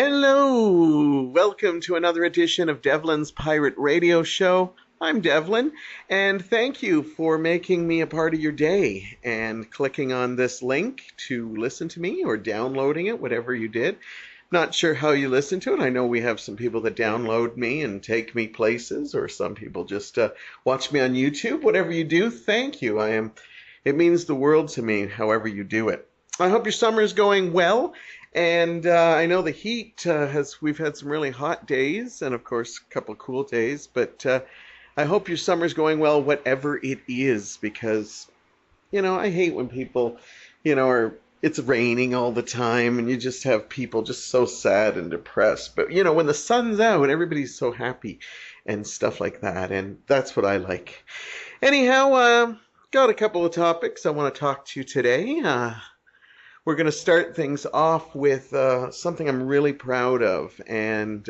Hello! Welcome to another edition of Devlin's Pirate Radio Show. I'm Devlin, and thank you for making me a part of your day and clicking on this link to listen to me or downloading it, whatever you did. Not sure how you listen to it. I know we have some people that download me and take me places, or some people just watch me on YouTube. Whatever you do, thank you. It means the world to me, however you do it. I hope your summer is going well. And I know the heat we've had some really hot days and, of course, a couple of cool days. But I hope your summer's going well, whatever it is, because, I hate when people, it's raining all the time and you just have people just so sad and depressed. But, when the sun's out, everybody's so happy and stuff like that. And that's what I like. Anyhow, got a couple of topics I want to talk to you today. We're going to start things off with something I'm really proud of, and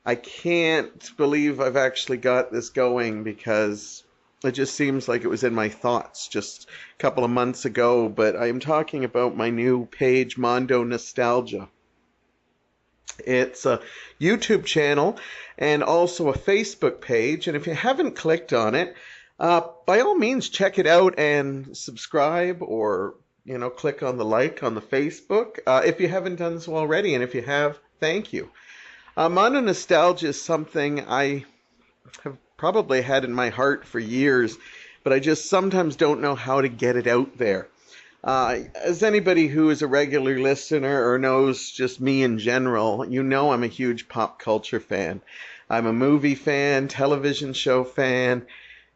I can't believe I've actually got this going because it just seems like it was in my thoughts just a couple of months ago, but I am talking about my new page, Mondo Nostalgia. It's a YouTube channel and also a Facebook page, and if you haven't clicked on it, by all means check it out and subscribe or click on the like on the Facebook if you haven't done so already. And if you have, thank you. Mondo Nostalgia is something I have probably had in my heart for years, but I just sometimes don't know how to get it out there. As anybody who is a regular listener or knows just me in general, I'm a huge pop culture fan. I'm a movie fan, television show fan,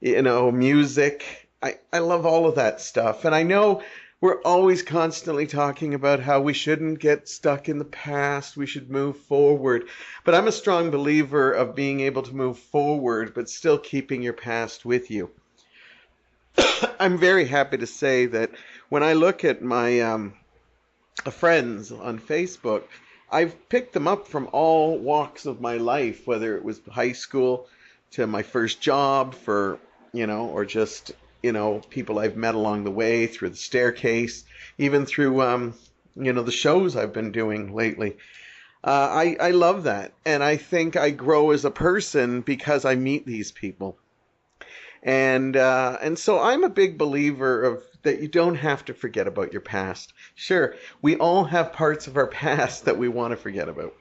music. I love all of that stuff. And I know we're always constantly talking about how we shouldn't get stuck in the past, we should move forward. But I'm a strong believer of being able to move forward, but still keeping your past with you. I'm very happy to say that when I look at my friends on Facebook, I've picked them up from all walks of my life, whether it was high school to my first job or just people I've met along the way through the staircase, even through, the shows I've been doing lately. I love that. And I think I grow as a person because I meet these people. And so I'm a big believer of that you don't have to forget about your past. Sure, we all have parts of our past that we want to forget about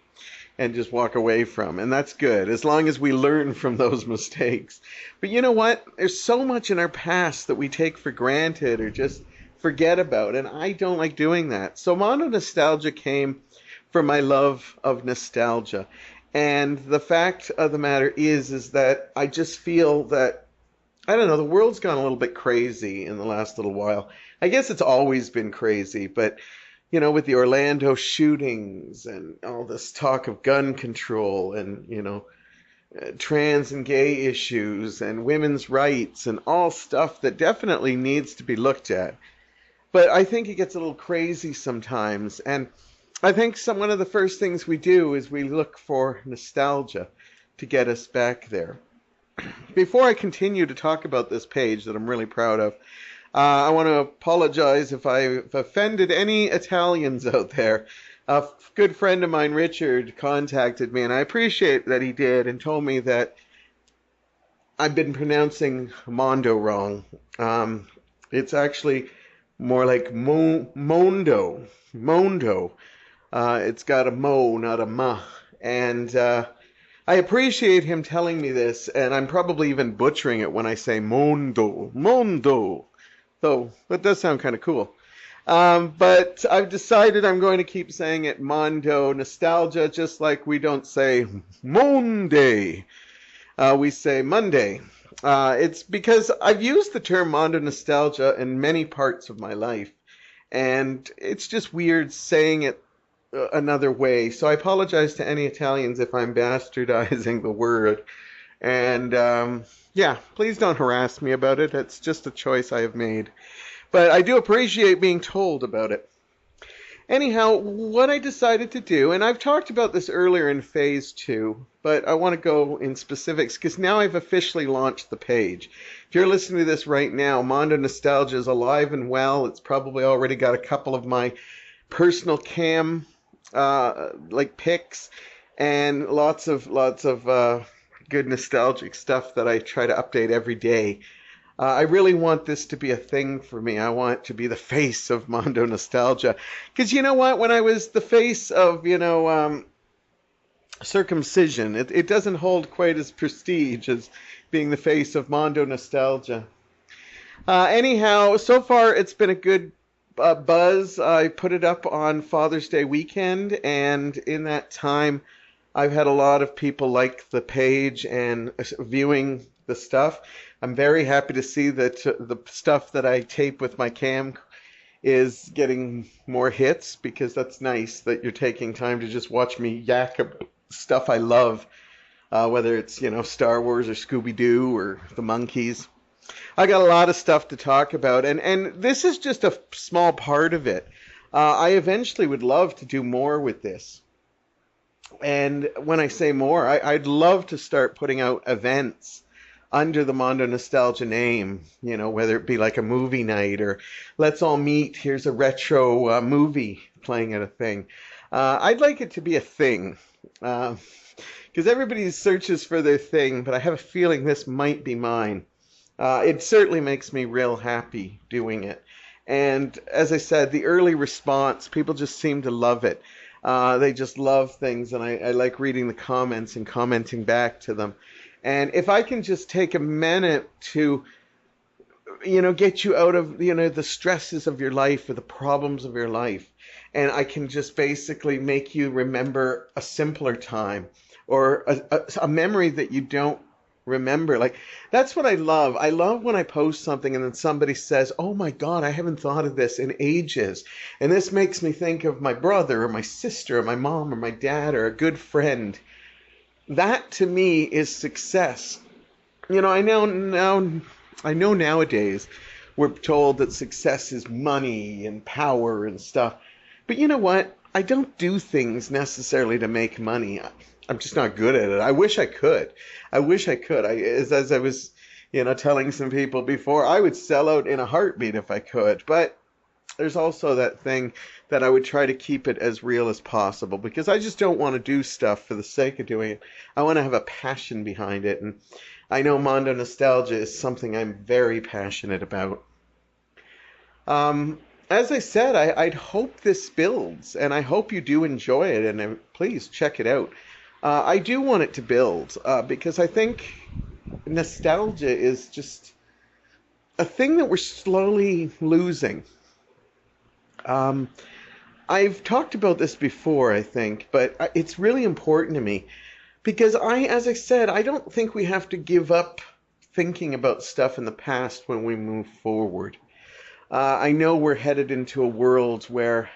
and just walk away from. And that's good, as long as we learn from those mistakes. But you know what? There's so much in our past that we take for granted or just forget about. And I don't like doing that. So Mondo Nostalgia came from my love of nostalgia. And the fact of the matter is that I just feel that, I don't know, the world's gone a little bit crazy in the last little while. I guess it's always been crazy, but with the Orlando shootings and all this talk of gun control and, trans and gay issues and women's rights and all stuff that definitely needs to be looked at. But I think it gets a little crazy sometimes. And I think one of the first things we do is we look for nostalgia to get us back there. Before I continue to talk about this page that I'm really proud of, I want to apologize if I've offended any Italians out there. A good friend of mine, Richard, contacted me, and I appreciate that he did, and told me that I've been pronouncing Mondo wrong. It's actually more like Mondo. Mondo. It's got a mo, not a ma. And I appreciate him telling me this, and I'm probably even butchering it when I say Mondo. Mondo. So that does sound kind of cool. But I've decided I'm going to keep saying it Mondo Nostalgia, just like we don't say Monday. We say Monday. It's because I've used the term Mondo Nostalgia in many parts of my life, and it's just weird saying it another way. So I apologize to any Italians if I'm bastardizing the word. And please don't harass me about it. It's just a choice I have made. But I do appreciate being told about it. Anyhow, what I decided to do, and I've talked about this earlier in phase 2, but I want to go in specifics because now I've officially launched the page. If you're listening to this right now, Mondo Nostalgia is alive and well. It's probably already got a couple of my personal cam like pics and lots of good nostalgic stuff that I try to update every day. I really want this to be a thing for me. I want to be the face of Mondo nostalgia. Because you know what? When I was the face of, circumcision, it doesn't hold quite as prestige as being the face of Mondo nostalgia. Anyhow, so far it's been a good buzz. I put it up on Father's Day weekend, and in that time, I've had a lot of people like the page and viewing the stuff. I'm very happy to see that the stuff that I tape with my cam is getting more hits, because that's nice that you're taking time to just watch me yak about stuff I love, whether it's, Star Wars or Scooby-Doo or the Monkees. I got a lot of stuff to talk about, and this is just a small part of it. I eventually would love to do more with this. And when I say more, I'd love to start putting out events under the Mondo Nostalgia name, whether it be like a movie night or let's all meet, here's a retro movie playing at a thing. I'd like it to be a thing, because everybody searches for their thing, but I have a feeling this might be mine. It certainly makes me real happy doing it. And as I said, the early response, people just seem to love it. They just love things, and I like reading the comments and commenting back to them. And if I can just take a minute to, get you out of, the stresses of your life or the problems of your life, and I can just basically make you remember a simpler time or a memory that you don't remember. Like, that's what I love. I love when I post something and then somebody says, "Oh my God, I haven't thought of this in ages. And this makes me think of my brother or my sister or my mom or my dad or a good friend." That to me is success. I know nowadays we're told that success is money and power and stuff. But you know what? I don't do things necessarily to make money. I'm just not good at it. I wish I could. I wish I could. As I was, telling some people before, I would sell out in a heartbeat if I could. But there's also that thing that I would try to keep it as real as possible, because I just don't want to do stuff for the sake of doing it. I want to have a passion behind it, and I know Mondo Nostalgia is something I'm very passionate about. As I said, I'd hope this builds, and I hope you do enjoy it, and please check it out. I do want it to build, because I think nostalgia is just a thing that we're slowly losing. I've talked about this before, I think, but it's really important to me, because as I said, I don't think we have to give up thinking about stuff in the past when we move forward. I know we're headed into a world where,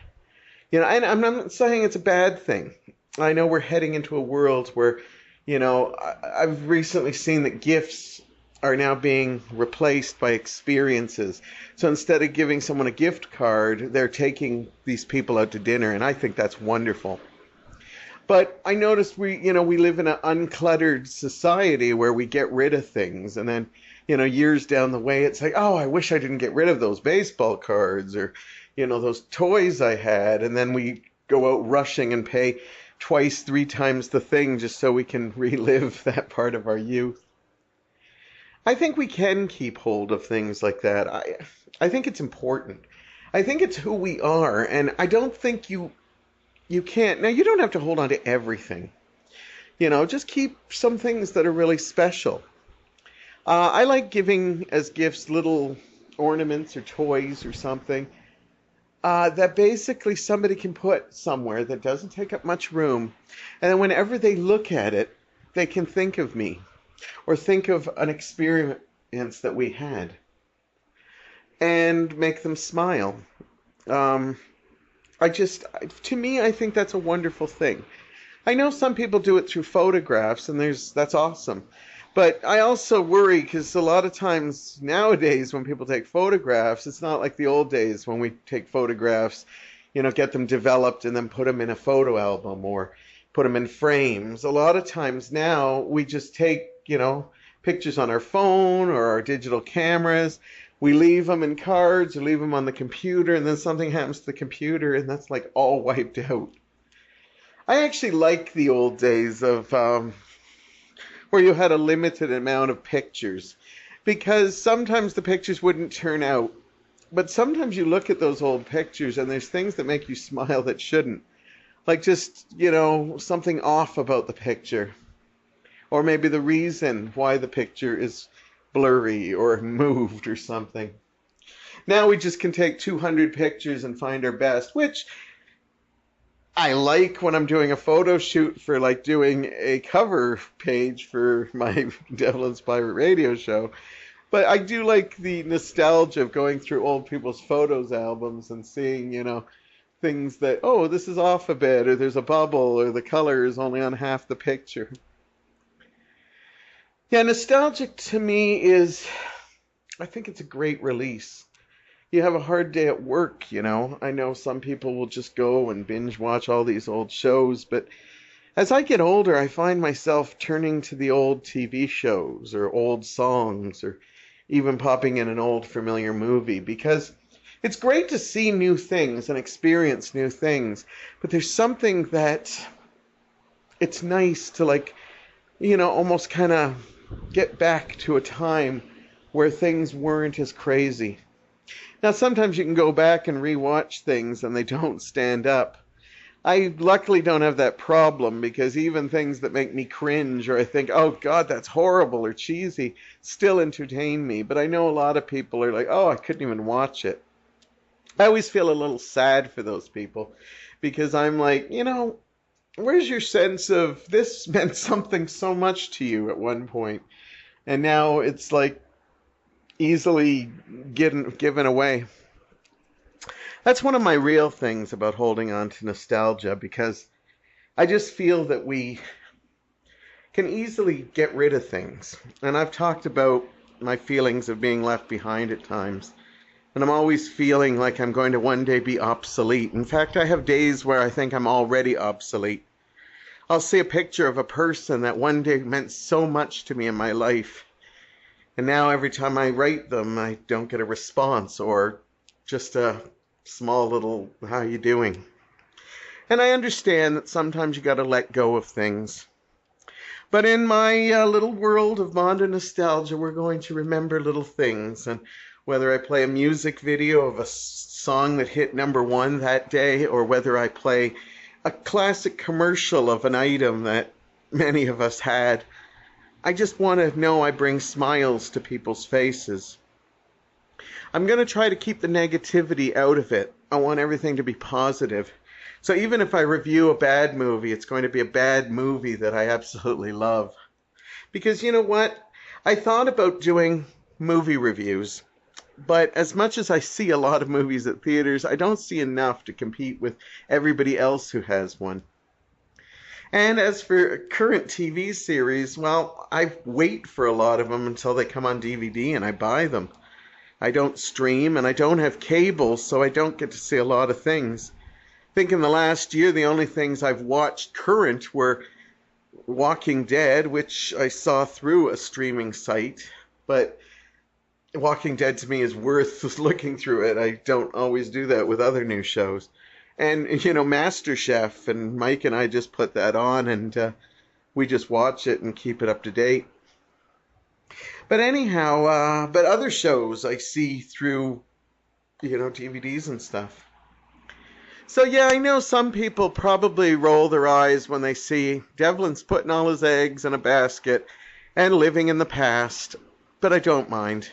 and I'm not saying it's a bad thing. I know we're heading into a world where, I've recently seen that gifts are now being replaced by experiences. So instead of giving someone a gift card, they're taking these people out to dinner, and I think that's wonderful. But I noticed we live in an uncluttered society where we get rid of things, and then, years down the way, it's like, oh, I wish I didn't get rid of those baseball cards or, those toys I had, and then we go out rushing and pay twice, three times the thing just so we can relive that part of our youth. I think we can keep hold of things like that. I think it's important. I think it's who we are, and I don't think you can't. Now, you don't have to hold on to everything. Just keep some things that are really special. I like giving as gifts little ornaments or toys or something that basically somebody can put somewhere that doesn't take up much room, and then whenever they look at it, they can think of me or think of an experience that we had and make them smile. To me, I think that's a wonderful thing. I know some people do it through photographs, and that's awesome. But I also worry, because a lot of times nowadays when people take photographs, it's not like the old days when we take photographs, get them developed and then put them in a photo album or put them in frames. A lot of times now we just take, pictures on our phone or our digital cameras. We leave them in cards or leave them on the computer, and then something happens to the computer and that's like all wiped out. I actually like the old days of where you had a limited amount of pictures, because sometimes the pictures wouldn't turn out. But sometimes you look at those old pictures and there's things that make you smile that shouldn't. Like just, something off about the picture. Or maybe the reason why the picture is blurry or moved or something. Now we just can take 200 pictures and find our best, which I like when I'm doing a photo shoot for like doing a cover page for my Devlin's Pirate Radio show. But I do like the nostalgia of going through old people's photos albums and seeing, things that, oh, this is off a bit, or there's a bubble, or the color is only on half the picture. Yeah, nostalgic to me is, I think it's a great release. You have a hard day at work, I know some people will just go and binge watch all these old shows, but as I get older, I find myself turning to the old TV shows or old songs or even popping in an old familiar movie, because it's great to see new things and experience new things, but there's something that it's nice to almost kind of get back to a time where things weren't as crazy. Now, sometimes you can go back and rewatch things and they don't stand up. I luckily don't have that problem, because even things that make me cringe or I think, oh God, that's horrible or cheesy, still entertain me. But I know a lot of people are like, oh, I couldn't even watch it. I always feel a little sad for those people, because I'm like, where's your sense of this meant something so much to you at one point, and now it's like easily given away. That's one of my real things about holding on to nostalgia, because I just feel that we can easily get rid of things. And I've talked about my feelings of being left behind at times. And I'm always feeling like I'm going to one day be obsolete. In fact, I have days where I think I'm already obsolete. I'll see a picture of a person that one day meant so much to me in my life, and now every time I write them, I don't get a response or just a small little, how you doing? And I understand that sometimes you got to let go of things. But in my little world of Mondo nostalgia, we're going to remember little things. And whether I play a music video of a song that hit #1 that day, or whether I play a classic commercial of an item that many of us had, I just want to know I bring smiles to people's faces. I'm going to try to keep the negativity out of it. I want everything to be positive. So even if I review a bad movie, it's going to be a bad movie that I absolutely love. Because you know what? I thought about doing movie reviews, but as much as I see a lot of movies at theaters, I don't see enough to compete with everybody else who has one. And as for current TV series, well, I wait for a lot of them until they come on DVD and I buy them. I don't stream and I don't have cable, so I don't get to see a lot of things. I think in the last year, the only things I've watched current were Walking Dead, which I saw through a streaming site. But Walking Dead to me is worth looking through it. I don't always do that with other new shows. And, MasterChef, and Mike and I just put that on, and we just watch it and keep it up to date. But anyhow, but other shows I see through, DVDs and stuff. So yeah, I know some people probably roll their eyes when they see Devlin's putting all his eggs in a basket and living in the past, but I don't mind.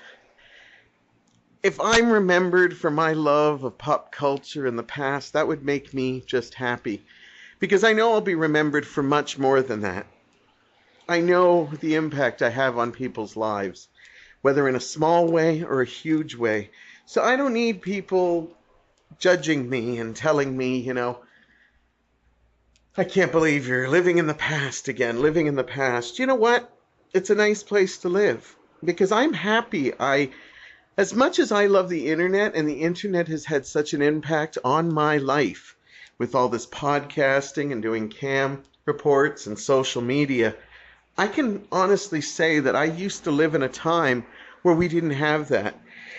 If I'm remembered for my love of pop culture in the past, that would make me just happy, because I know I'll be remembered for much more than that. I know the impact I have on people's lives, whether in a small way or a huge way. So I don't need people judging me and telling me, I can't believe you're living in the past again, living in the past. You know what? It's a nice place to live, because I'm happy. As much as I love the internet, and the internet has had such an impact on my life with all this podcasting and doing cam reports and social media, I can honestly say that I used to live in a time where we didn't have that.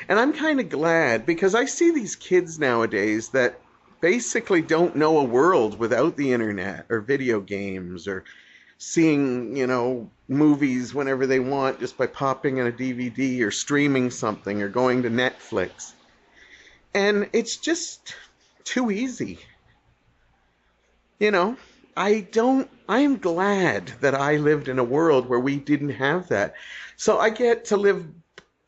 And I'm kind of glad, because I see these kids nowadays that basically don't know a world without the internet or video games or seeing, movies whenever they want just by popping in a DVD or streaming something or going to Netflix. And it's just too easy. I am glad that I lived in a world where we didn't have that. So I get to live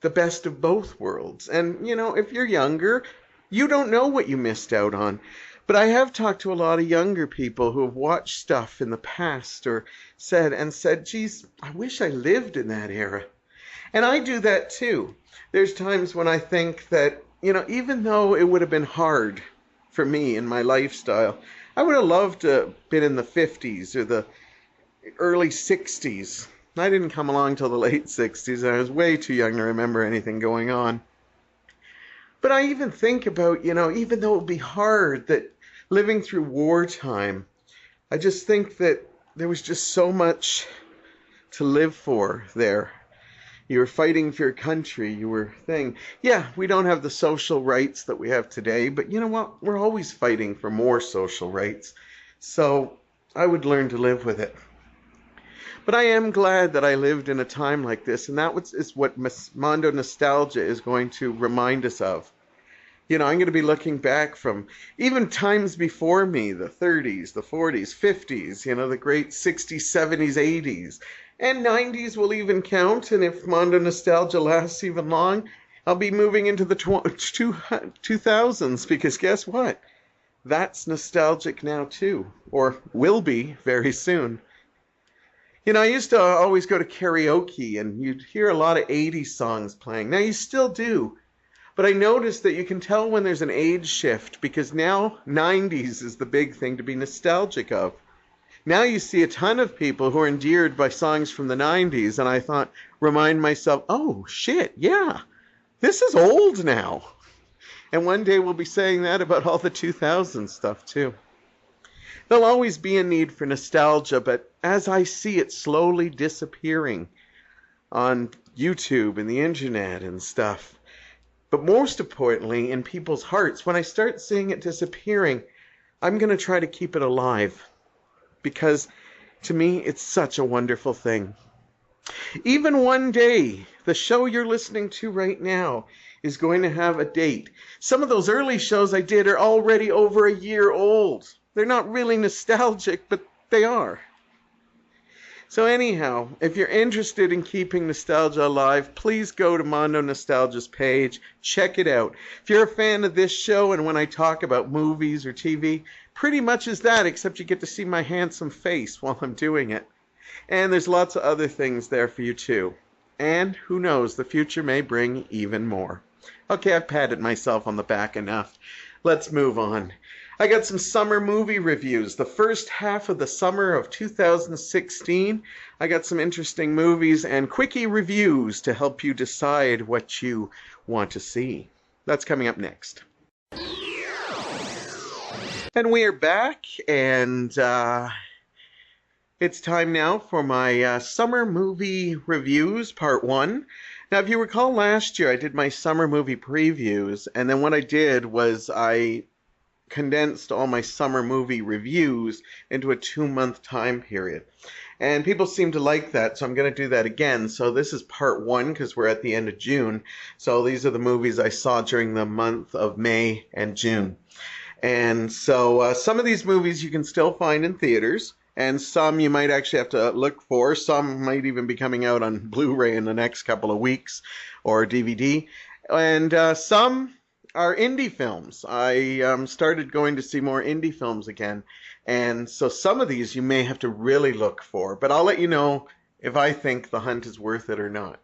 the best of both worlds. And, if you're younger, you don't know what you missed out on. But I have talked to a lot of younger people who have watched stuff in the past or said, geez, I wish I lived in that era. And I do that too. There's times when I think that, even though it would have been hard for me in my lifestyle, I would have loved to have been in the 50s or the early 60s. I didn't come along till the late 60s, and I was way too young to remember anything going on. But I even think about, even though it would be hard, that living through wartime, I just think that there was just so much to live for there. You were fighting for your country, Yeah, we don't have the social rights that we have today, but you know what? We're always fighting for more social rights. So I would learn to live with it. But I am glad that I lived in a time like this, and that is what Mondo nostalgia is going to remind us of. I'm going to be looking back from even times before me, the 30s, the 40s, 50s, the great 60s, 70s, 80s, and 90s will even count. And if Mondo nostalgia lasts even long, I'll be moving into the 2000s, because guess what? That's nostalgic now too, or will be very soon. I used to always go to karaoke, and you'd hear a lot of 80s songs playing. Now you still do. But I noticed that you can tell when there's an age shift, because now 90s is the big thing to be nostalgic of. Now you see a ton of people who are endeared by songs from the 90s, and I remind myself, oh shit, yeah, this is old now. And one day we'll be saying that about all the 2000 stuff too. There'll always be a need for nostalgia, but as I see it slowly disappearing on YouTube and the internet and stuff, but most importantly, in people's hearts, when I start seeing it disappearing, I'm going to try to keep it alive. Because to me, it's such a wonderful thing. Even one day, the show you're listening to right now is going to have a date. Some of those early shows I did are already over a year old. They're not really nostalgic, but they are. So anyhow, if you're interested in keeping nostalgia alive, please go to Mondo Nostalgia's page. Check it out. If you're a fan of this show, and when I talk about movies or TV, pretty much is that, except you get to see my handsome face while I'm doing it. And there's lots of other things there for you too. And who knows, the future may bring even more. Okay, I've patted myself on the back enough. Let's move on. I got some summer movie reviews. The first half of the summer of 2016, I got some interesting movies and quickie reviews to help you decide what you want to see. That's coming up next. And we are back, and it's time now for my summer movie reviews, part 1. Now, if you recall last year, I did my summer movie previews, and then what I did was I condensed all my summer movie reviews into a 2-month time period. And people seem to like that, so I'm going to do that again. So this is part 1 because we're at the end of June. So these are the movies I saw during the month of May and June. And so some of these movies you can still find in theaters, and some you might actually have to look for. Some might even be coming out on Blu-ray in the next couple of weeks, or DVD. And some are indie films. I started going to see more indie films again. And so some of these you may have to really look for. But I'll let you know if I think the hunt is worth it or not.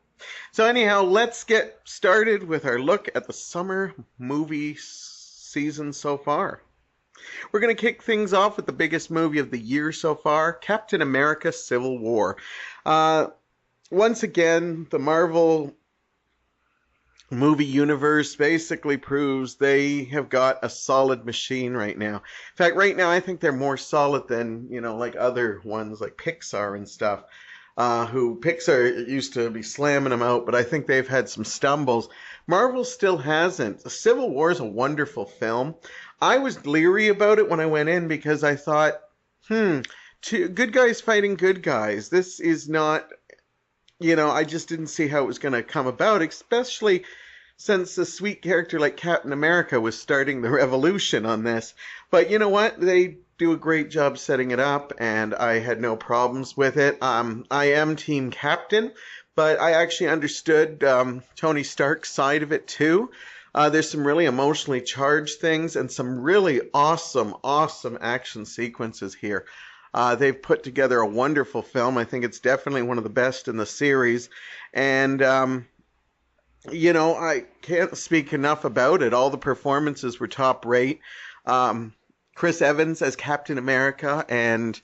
So anyhow, let's get started with our look at the summer movie season so far. We're going to kick things off with the biggest movie of the year so far, Captain America: Civil War. Once again, the Marvel movie universe basically proves they have got a solid machine right now. In fact, right now I think they're more solid than, like other ones like Pixar and stuff. who Pixar used to be slamming them out, but I think they've had some stumbles. Marvel still hasn't. Civil War is a wonderful film. I was leery about it when I went in because I thought, good guys fighting good guys. This is not, I just didn't see how it was going to come about, especially since a sweet character like Captain America was starting the revolution on this. But you know what? They do a great job setting it up, and I had no problems with it. I am Team Captain, but I actually understood Tony Stark's side of it too. There's some really emotionally charged things and some really awesome action sequences here. They've put together a wonderful film. I think it's definitely one of the best in the series. And, I can't speak enough about it. All the performances were top rate. Chris Evans as Captain America and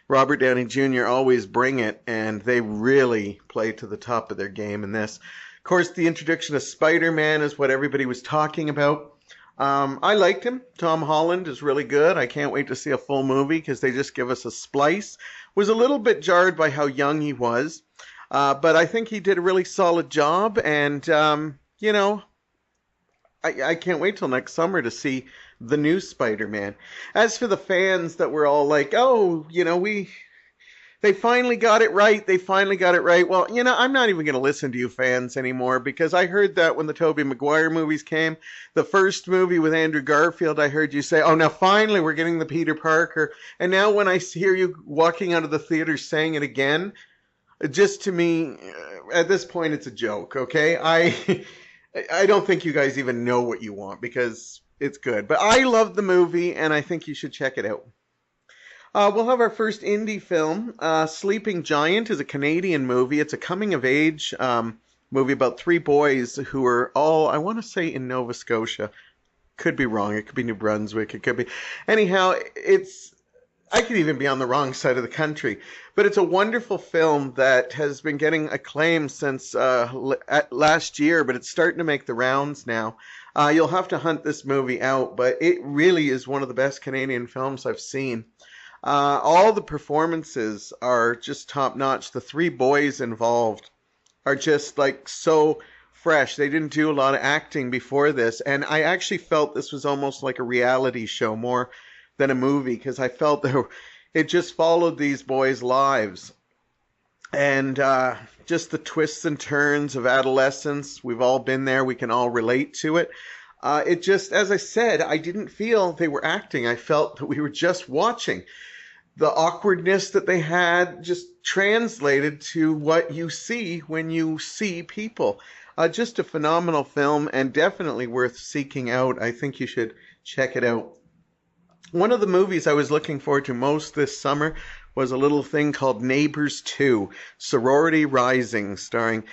Robert Downey Jr. always bring it, and they really play to the top of their game in this. Of course, the introduction of Spider-Man is what everybody was talking about. I liked him. Tom Holland is really good. I can't wait to see a full movie because they just give us a splice. Was a little bit jarred by how young he was, but I think he did a really solid job, and, I can't wait till next summer to see the new Spider-Man. As for the fans that were all like, they finally got it right. They finally got it right. Well, I'm not even going to listen to you fans anymore because I heard that when the Tobey Maguire movies came, the first movie with Andrew Garfield, I heard you say, oh, now finally we're getting the Peter Parker. And now when I hear you walking out of the theater saying it again, just to me, at this point, it's a joke, okay? I don't think you guys even know what you want because it's good. But I love the movie, and I think you should check it out. We'll have our first indie film. Sleeping Giant is a Canadian movie. It's a coming-of-age movie about three boys who are all, I want to say, in Nova Scotia. Could be wrong. It could be New Brunswick. It could be... Anyhow, I could even be on the wrong side of the country. But it's a wonderful film that has been getting acclaim since last year, but it's starting to make the rounds now. You'll have to hunt this movie out, but it really is one of the best Canadian films I've seen. All the performances are just top notch. The three boys involved are just like so fresh. They didn't do a lot of acting before this, and I actually felt this was almost like a reality show more than a movie because I felt it just followed these boys' lives. And just the twists and turns of adolescence, we've all been there. We can all relate to it. It just, as I said, I didn't feel they were acting. I felt that we were just watching. The awkwardness that they had just translated to what you see when you see people. Just a phenomenal film and definitely worth seeking out. I think you should check it out. One of the movies I was looking forward to most this summer was a little thing called Neighbors 2, Sorority Rising, starring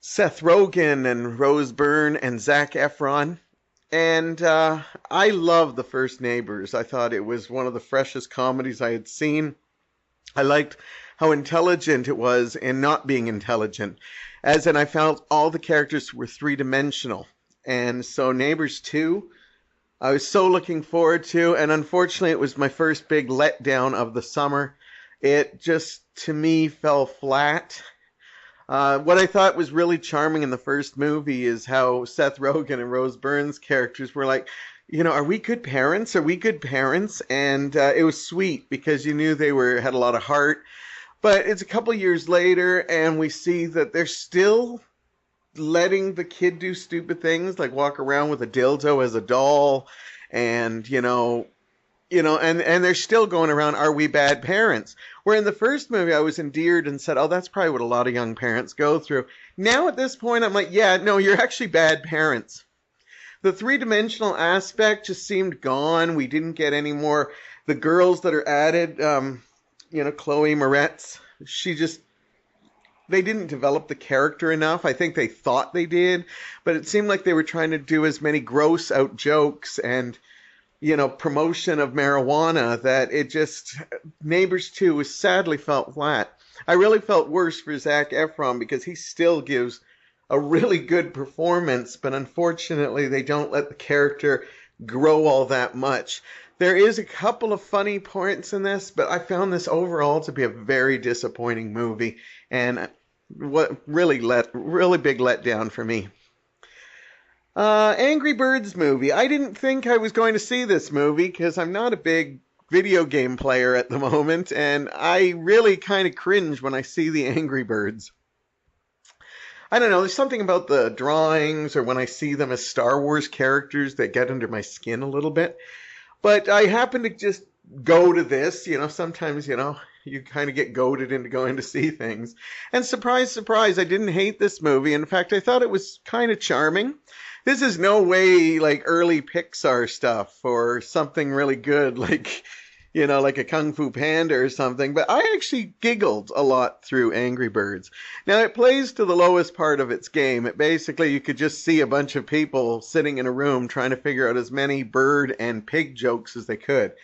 Seth Rogen and Rose Byrne and Zac Efron. And I love the first Neighbors. I thought it was one of the freshest comedies I had seen. I liked how intelligent it was in not being intelligent. As in, I felt all the characters were three-dimensional. And so Neighbors 2, I was so looking forward to, and unfortunately it was my first big letdown of the summer. It just, to me, fell flat. What I thought was really charming in the first movie is how Seth Rogen and Rose Byrne's characters were like, are we good parents? Are we good parents? And it was sweet because you knew they had a lot of heart. But it's a couple years later, and we see that they're still letting the kid do stupid things like walk around with a dildo as a doll, and and they're still going around, are we bad parents? Where in the first movie I was endeared and said, oh, that's probably what a lot of young parents go through. Now at this point I'm like, yeah, no, you're actually bad parents. The three-dimensional aspect just seemed gone. We didn't get any more. The girls that are added, Chloe Moretz, they didn't develop the character enough. I think they thought they did, but it seemed like they were trying to do as many gross out jokes and, promotion of marijuana that it just, Neighbors 2 was sadly felt flat. I really felt worse for Zac Efron because he still gives a really good performance, but unfortunately they don't let the character grow all that much. There is a couple of funny points in this, but I found this overall to be a very disappointing movie, and what really big letdown for me. Angry Birds movie. I didn't think I was going to see this movie because I'm not a big video game player at the moment, and I really kind of cringe when I see the Angry Birds. I don't know, there's something about the drawings or when I see them as Star Wars characters that get under my skin a little bit. But I happen to just go to this, sometimes, you kind of get goaded into going to see things. And surprise, surprise, I didn't hate this movie. In fact, I thought it was kind of charming. This is no way like early Pixar stuff or something really good like, like a Kung Fu Panda or something. But I actually giggled a lot through Angry Birds. Now, it plays to the lowest part of its game. It basically, you could just see a bunch of people sitting in a room trying to figure out as many bird and pig jokes as they could.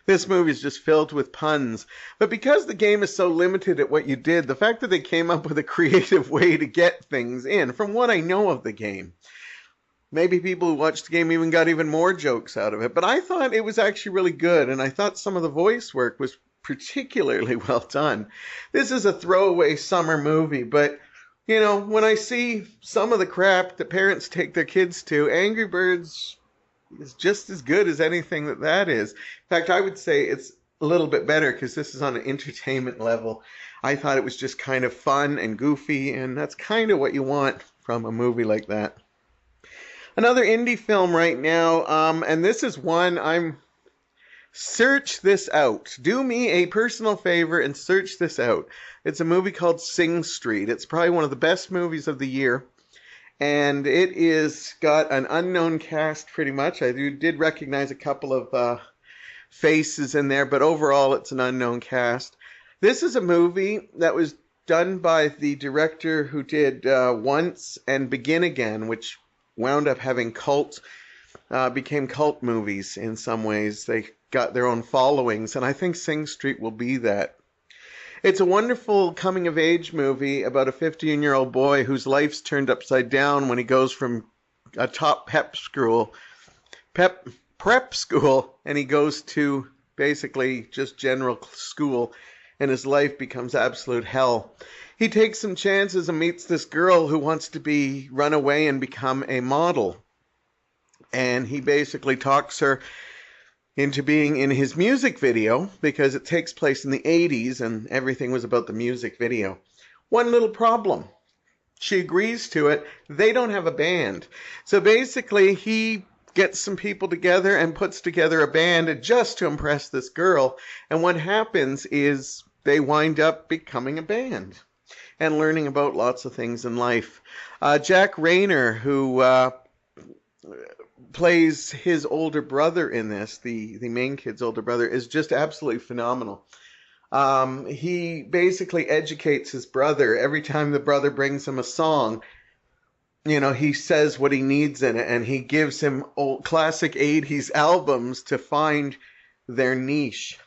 This movie is just filled with puns. But because the game is so limited at what you did, the fact that they came up with a creative way to get things in, from what I know of the game, maybe people who watched the game even got even more jokes out of it. But I thought it was actually really good, and I thought some of the voice work was particularly well done. This is a throwaway summer movie, but, when I see some of the crap that parents take their kids to, Angry Birds is just as good as anything that is. In fact, I would say it's a little bit better because this is on an entertainment level. I thought it was just kind of fun and goofy, and that's kind of what you want from a movie like that. Another indie film right now, and this is one search this out. Do me a personal favor and search this out. It's a movie called Sing Street. It's probably one of the best movies of the year. And it is got an unknown cast pretty much. I did recognize a couple of faces in there, but overall it's an unknown cast. This is a movie that was done by the director who did Once and Begin Again, which wound up having became cult movies in some ways. They got their own followings, and I think Sing Street will be that. It's a wonderful coming-of-age movie about a 15-year-old boy whose life's turned upside down when he goes from a top prep school, and he goes to basically just general school, and his life becomes absolute hell. He takes some chances and meets this girl who wants to run away and become a model. And he basically talks her into being in his music video because it takes place in the 80s and everything was about the music video. One little problem. She agrees to it. They don't have a band. So basically he gets some people together and puts together a band just to impress this girl. And what happens is they wind up becoming a band and learning about lots of things in life. Jack Rayner, who plays his older brother in this, the main kid's older brother, is just absolutely phenomenal. He basically educates his brother. Every time the brother brings him a song, he says what he needs in it, and he gives him old classic 80s albums to find their niche.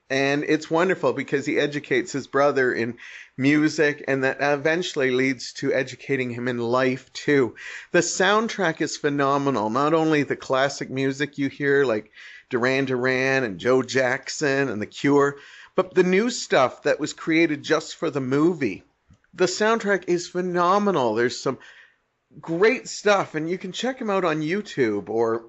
And it's wonderful because he educates his brother in music, and that eventually leads to educating him in life too. The soundtrack is phenomenal. Not only the classic music you hear like Duran Duran and Joe Jackson and The Cure, but the new stuff that was created just for the movie. The soundtrack is phenomenal. There's some great stuff, and you can check them out on YouTube or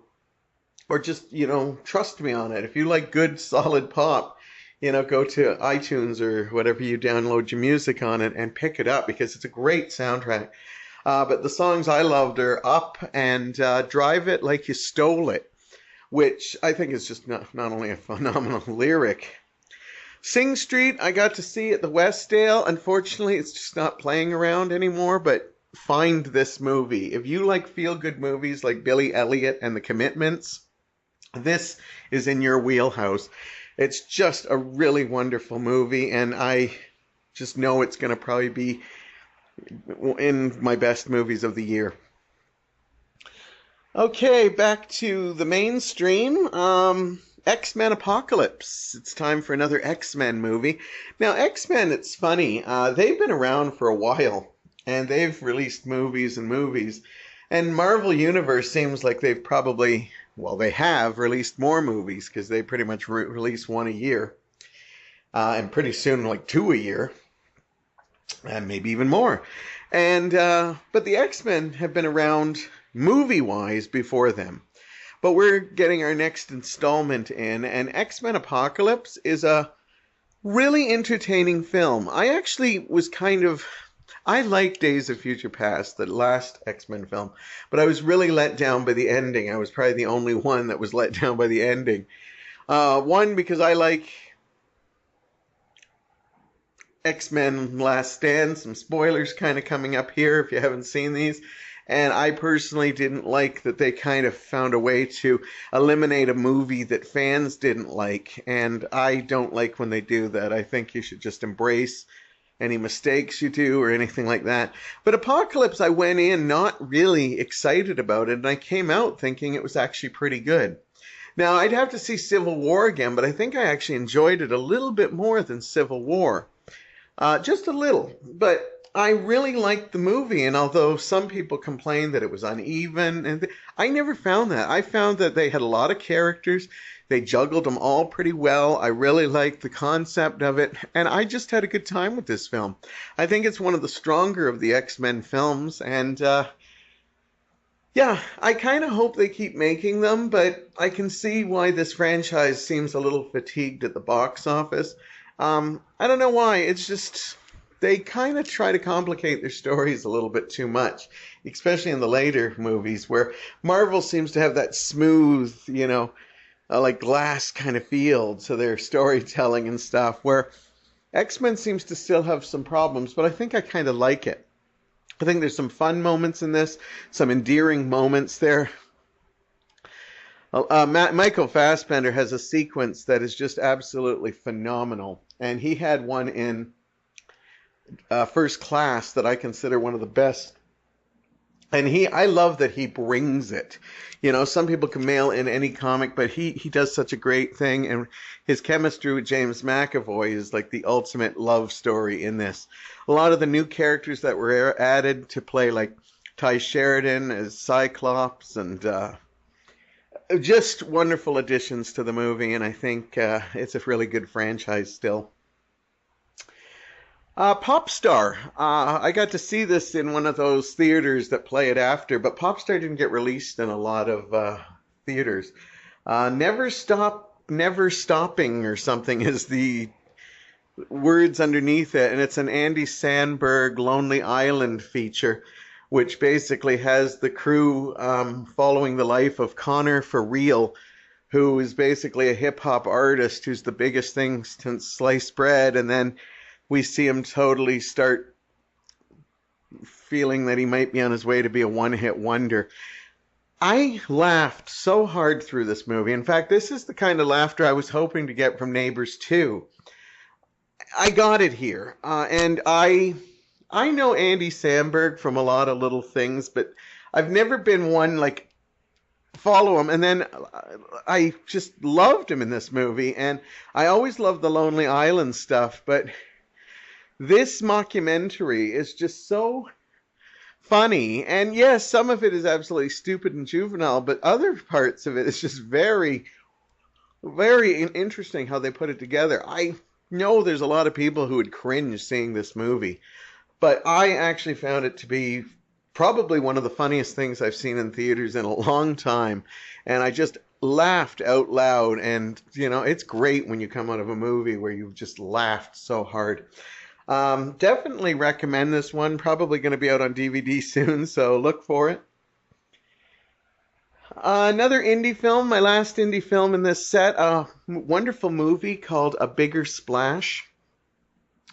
just, trust me on it. If you like good, solid pop, go to iTunes or whatever you download your music on it and pick it up because it's a great soundtrack. But the songs I loved are Up and Drive It Like You Stole It, which I think is just not only a phenomenal lyric. Sing Street, I got to see at the Westdale. Unfortunately, it's just not playing around anymore, but find this movie. If you like feel-good movies like Billy Elliot and The Commitments, this is in your wheelhouse. It's just a really wonderful movie, and I just know it's going to probably be in my best movies of the year. Okay, back to the mainstream. X-Men Apocalypse. It's time for another X-Men movie. Now, X-Men, it's funny. They've been around for a while, and they've released movies and movies. And Marvel Universe seems like they've probably well, they have released more movies because they pretty much release one a year, and pretty soon like two a year, and maybe even more. And but the X-Men have been around movie-wise before them. But we're getting our next installment in, and X-Men Apocalypse is a really entertaining film. I actually was I like Days of Future Past, the last X-Men film, but I was really let down by the ending. I was probably the only one that was let down by the ending. One, because I like X-Men Last Stand. Some spoilers kind of coming up here if you haven't seen these. And I personally didn't like that they kind of found a way to eliminate a movie that fans didn't like. And I don't like when they do that. I think you should just embrace any mistakes you do or anything like that. But Apocalypse, I went in not really excited about it, and I came out thinking it was actually pretty good. Now, I'd have to see Civil War again, but I think I actually enjoyed it a little bit more than Civil War. Just a little. But I really liked the movie, and although some people complained that it was uneven, and I never found that. I found that they had a lot of characters. They juggled them all pretty well. I really liked the concept of it, and I just had a good time with this film. I think it's one of the stronger of the X-Men films, and yeah, I kind of hope they keep making them, but I can see why this franchise seems a little fatigued at the box office. I don't know why. It's just they kind of try to complicate their stories a little bit too much, especially in the later movies where Marvel seems to have that smooth, like glass kind of feel to their storytelling and stuff, where X-Men seems to still have some problems, but I think I kind of like it. I think there's some fun moments in this, some endearing moments there. Michael Fassbender has a sequence that is just absolutely phenomenal, and he had one in First Class that I consider one of the best. And I love that he brings it. Some people can mail in any comic, but he does such a great thing. And his chemistry with James McAvoy is like the ultimate love story in this. A lot of the new characters that were added to play, like Ty Sheridan as Cyclops, and just wonderful additions to the movie. And I think it's a really good franchise still. Popstar. I got to see this in one of those theaters that play it after, but Popstar didn't get released in a lot of theaters. Never Stopping or something is the words underneath it, and it's an Andy Samberg Lonely Island feature, which basically has the crew following the life of Connor for Real, who is basically a hip-hop artist who's the biggest thing since sliced bread, and then we see him totally start feeling that he might be on his way to be a one-hit wonder. I laughed so hard through this movie. In fact, this is the kind of laughter I was hoping to get from Neighbors 2. I got it here. And I know Andy Samberg from a lot of little things, but I've never been one, like, follow him. And then I just loved him in this movie. And I always loved the Lonely Island stuff, but this mockumentary is just so funny. And yes, some of it is absolutely stupid and juvenile, but other parts of it is just very, very interesting how they put it together. I know there's a lot of people who would cringe seeing this movie, but I actually found it to be probably one of the funniest things I've seen in theaters in a long time. And I just laughed out loud. And, it's great when you come out of a movie where you've just laughed so hard. Definitely recommend this one. Probably going to be out on DVD soon, so look for it. Another indie film, my last indie film in this set, a wonderful movie called A Bigger Splash.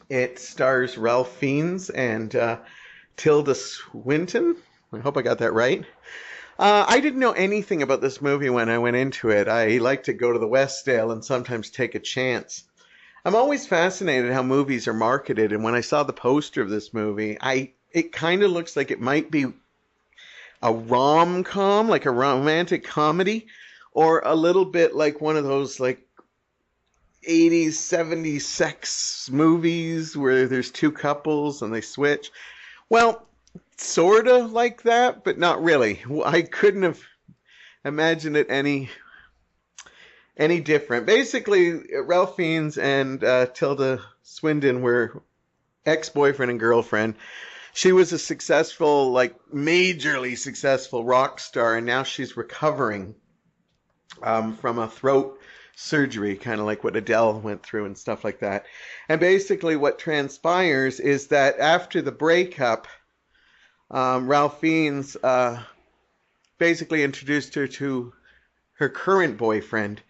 It stars Ralph Fiennes and Tilda Swinton. I hope I got that right. I didn't know anything about this movie when I went into it. I like to go to the Westdale and sometimes take a chance. I'm always fascinated how movies are marketed, and when I saw the poster of this movie, it kind of looks like it might be a rom-com, like a romantic comedy, or a little bit like one of those like 80s, 70s sex movies where there's two couples and they switch. Well, sort of like that, but not really. I couldn't have imagine it any different. Basically, Ralph Fiennes and Tilda Swinton were ex-boyfriend and girlfriend. She was a successful, like majorly successful rock star, and now she's recovering from a throat surgery, kind of like what Adele went through and stuff like that. And basically what transpires is that after the breakup, Ralph Fiennes basically introduced her to her current boyfriend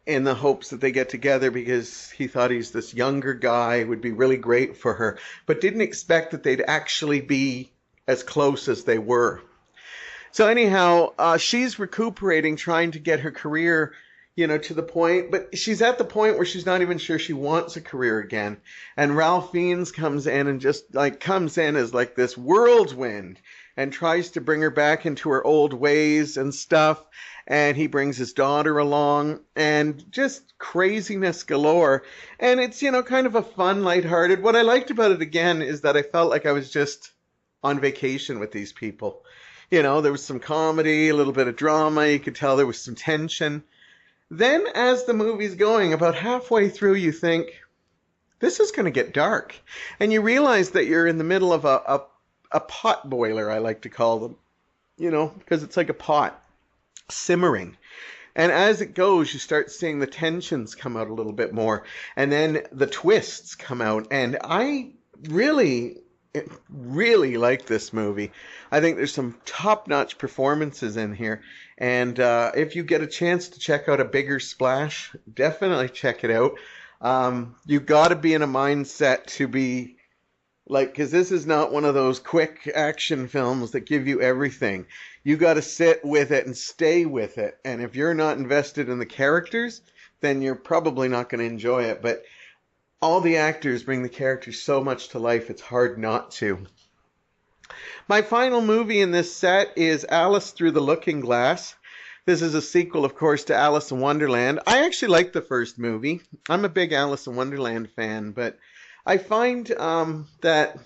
in the hopes that they get together because he thought he's this younger guy, would be really great for her, but didn't expect that they'd actually be as close as they were. So anyhow, she's recuperating, trying to get her career, to the point, but she's at the point where she's not even sure she wants a career again. And Ralph Fiennes comes in and just comes in as like this whirlwind and tries to bring her back into her old ways and stuff. And he brings his daughter along and just craziness galore. And it's, kind of a fun, lighthearted. What I liked about it again is that I felt like I was just on vacation with these people. There was some comedy, a little bit of drama. You could tell there was some tension. Then as the movie's going, about halfway through, you think, this is going to get dark. And you realize that you're in the middle of a pot boiler, I like to call them, because it's like a pot simmering. And as it goes, you start seeing the tensions come out a little bit more. And then the twists come out. And I really like this movie. I think there's some top-notch performances in here. And if you get a chance to check out A Bigger Splash, definitely check it out. You've got to be in a mindset to be because this is not one of those quick action films that give you everything. You got to sit with it and stay with it. And if you're not invested in the characters, then you're probably not going to enjoy it. But all the actors bring the characters so much to life, it's hard not to. My final movie in this set is Alice Through the Looking Glass. This is a sequel, of course, to Alice in Wonderland. I actually liked the first movie. I'm a big Alice in Wonderland fan, but I find that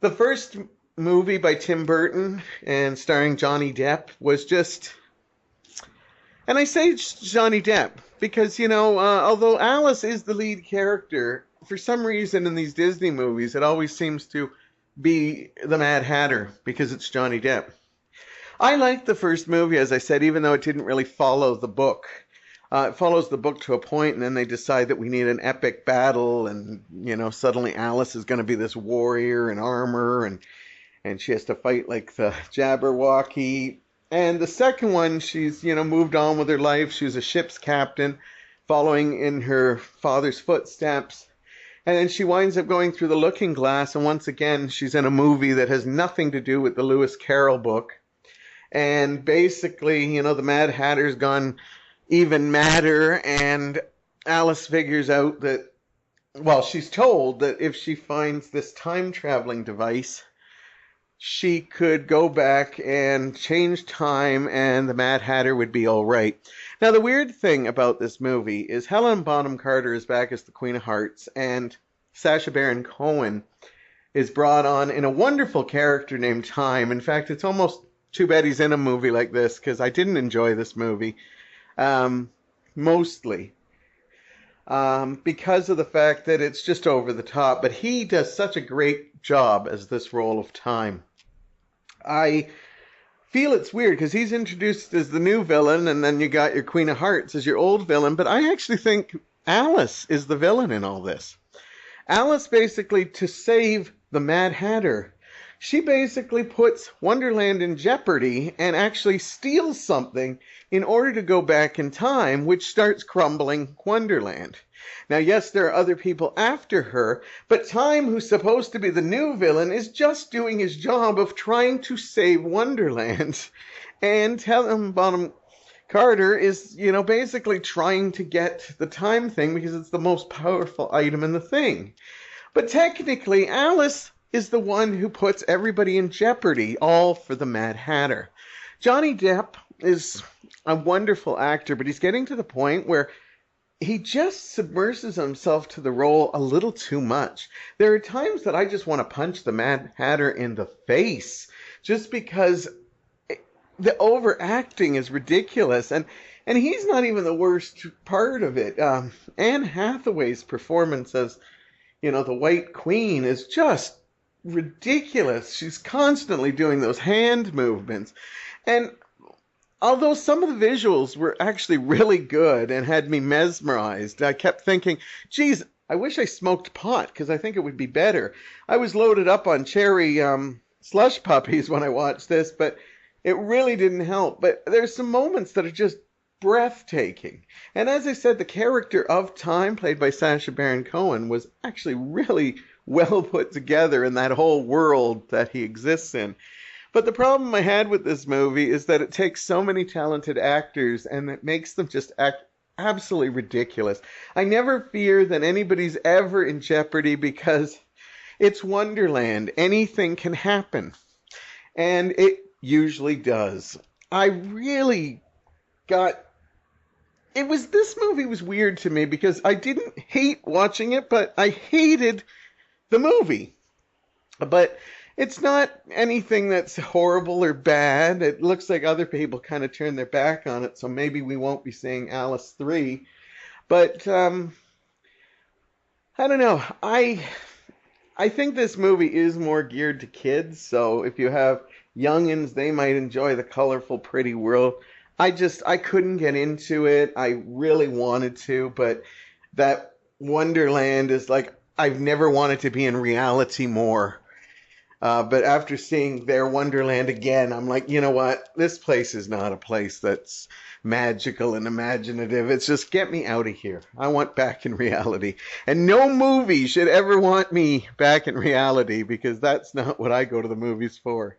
the first movie by Tim Burton and starring Johnny Depp was just... And I say Johnny Depp because, although Alice is the lead character, for some reason in these Disney movies, it always seems to be the Mad Hatter because it's Johnny Depp. I liked the first movie, as I said, even though it didn't really follow the book. It follows the book to a point, and then they decide that we need an epic battle, and, suddenly Alice is going to be this warrior in armor, and she has to fight like the Jabberwocky. And the second one, she's, moved on with her life. She was a ship's captain, following in her father's footsteps. And then she winds up going through the Looking Glass, and once again, she's in a movie that has nothing to do with the Lewis Carroll book. And basically, the Mad Hatter's gone even madder, and Alice figures out that, she's told that if she finds this time-traveling device, she could go back and change time, and the Mad Hatter would be all right. Now, the weird thing about this movie is Helen Bonham Carter is back as the Queen of Hearts, and Sacha Baron Cohen is brought on in a wonderful character named Time. In fact, it's almost too bad he's in a movie like this, because I didn't enjoy this movie. Mostly because of the fact that it's just over the top, but he does such a great job as this role of Time. I feel it's weird because he's introduced as the new villain, and then you got your Queen of Hearts as your old villain, but I actually think Alice is the villain in all this. Alice, basically, to save the Mad Hatter, she basically puts Wonderland in jeopardy and actually steals something in order to go back in time, which starts crumbling Wonderland. Now, yes, there are other people after her, but Time, who's supposed to be the new villain, is just doing his job of trying to save Wonderland. And Helen Bonham Carter is, basically trying to get the time thing because it's the most powerful item in the thing. But technically, Alice is the one who puts everybody in jeopardy, all for the Mad Hatter. Johnny Depp is a wonderful actor, but he's getting to the point where he just submerses himself to the role a little too much. There are times that I just want to punch the Mad Hatter in the face, just because the overacting is ridiculous, and he's not even the worst part of it. Anne Hathaway's performance as the White Queen is just ridiculous. She's constantly doing those hand movements, and although some of the visuals were actually really good and had me mesmerized, I kept thinking, geez, I wish I smoked pot because I think it would be better. I was loaded up on cherry slush puppies when I watched this, but it really didn't help. But there's some moments that are just breathtaking. And as I said, the character of Time, played by Sacha Baron Cohen, was actually really well put together in that whole world that he exists in. But the problem I had with this movie is that it takes so many talented actors and it makes them just act absolutely ridiculous. I never fear that anybody's ever in jeopardy because it's Wonderland. Anything can happen. And it usually does. This movie was weird to me because I didn't hate watching it, but I hated the movie. But it's not anything that's horrible or bad. It looks like other people kind of turned their back on it, so maybe we won't be seeing Alice 3. But I don't know. I think this movie is more geared to kids, so if you have youngins, they might enjoy the colorful, pretty world. I couldn't get into it. I really wanted to, but that Wonderland is like, I've never wanted to be in reality more. But after seeing their Wonderland again, I'm like, you know what? This place is not a place that's magical and imaginative. It's just, get me out of here. I want back in reality. And no movie should ever want me back in reality because that's not what I go to the movies for.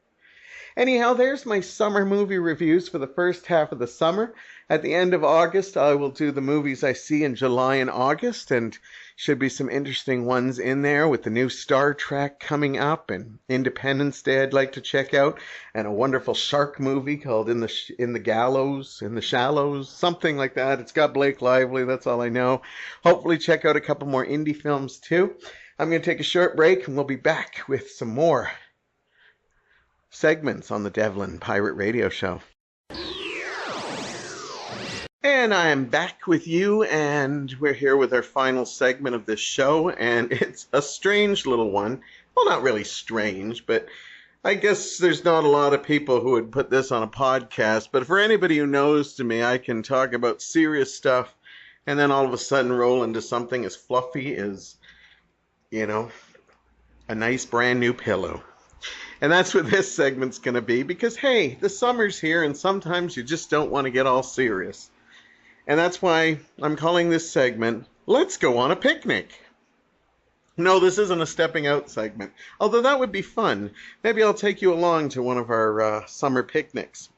Anyhow, there's my summer movie reviews for the first half of the summer. At the end of August, I will do the movies I see in July and August, and should be some interesting ones in there with the new Star Trek coming up, and Independence Day I'd like to check out, and a wonderful shark movie called In the Shallows, something like that. It's got Blake Lively, that's all I know. Hopefully check out a couple more indie films too. I'm going to take a short break, and we'll be back with some more segments on the Devlin Pirate Radio Show. And I am back with you, and we're here with our final segment of this show, and it's a strange little one. Well, not really strange, but I guess there's not a lot of people who would put this on a podcast, but for anybody who knows me, I can talk about serious stuff and then all of a sudden roll into something as fluffy as, a nice brand new pillow. And that's what this segment's going to be because, hey, the summer's here and sometimes you just don't want to get all serious. And that's why I'm calling this segment, Let's Go on a Picnic. No, this isn't a stepping out segment, although that would be fun. Maybe I'll take you along to one of our summer picnics.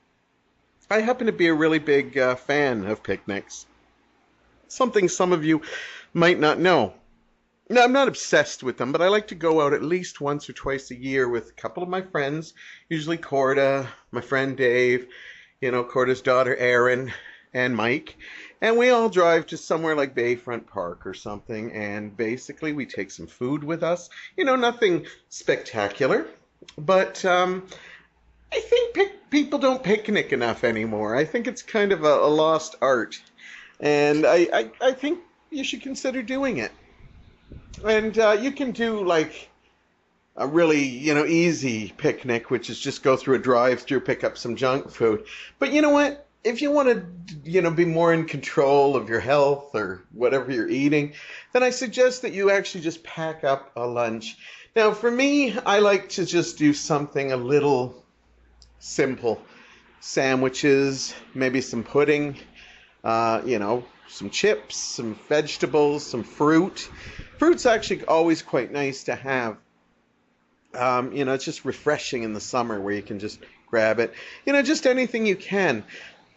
I happen to be a really big fan of picnics. Something some of you might not know. No, I'm not obsessed with them, but I like to go out at least once or twice a year with a couple of my friends, usually Corda, my friend Dave, Corda's daughter Erin, and Mike, and we all drive to somewhere like Bayfront Park or something, and basically we take some food with us. Nothing spectacular, but I think people don't picnic enough anymore. I think it's kind of a lost art, and I think you should consider doing it. And you can do like a really, easy picnic, which is just go through a drive-through, pick up some junk food. But you know what? If you want to, be more in control of your health or whatever you're eating, then I suggest that you actually just pack up a lunch. Now, for me, I like to just do something a little simple. Sandwiches, maybe some pudding, some chips, some vegetables, some fruit. Fruit's actually always quite nice to have. It's just refreshing in the summer where you can just grab it. Just anything you can.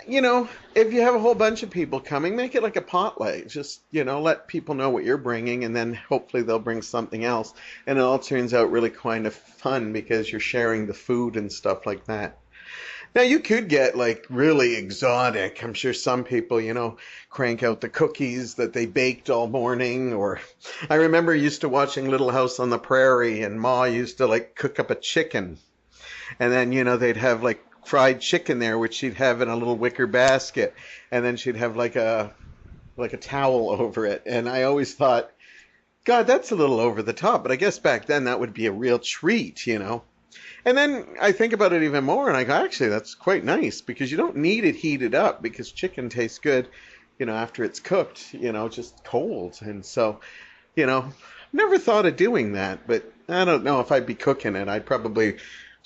If you have a whole bunch of people coming, make it like a potluck. Just, let people know what you're bringing, and then hopefully they'll bring something else. And it all turns out really kind of fun because you're sharing the food and stuff like that. Now, you could get like really exotic. I'm sure some people, crank out the cookies that they baked all morning. Or I remember used to watching Little House on the Prairie, and Ma used to like cook up a chicken. And then, they'd have like fried chicken there, which she'd have in a little wicker basket, and then she'd have like a towel over it. And I always thought, God, that's a little over the top, but I guess back then that would be a real treat, you know. And then I think about it even more, and I go, actually, that's quite nice, because you don't need it heated up, because chicken tastes good, you know, after it's cooked, you know, just cold. And so, you know, never thought of doing that, but I don't know if I'd be cooking it. I'd probably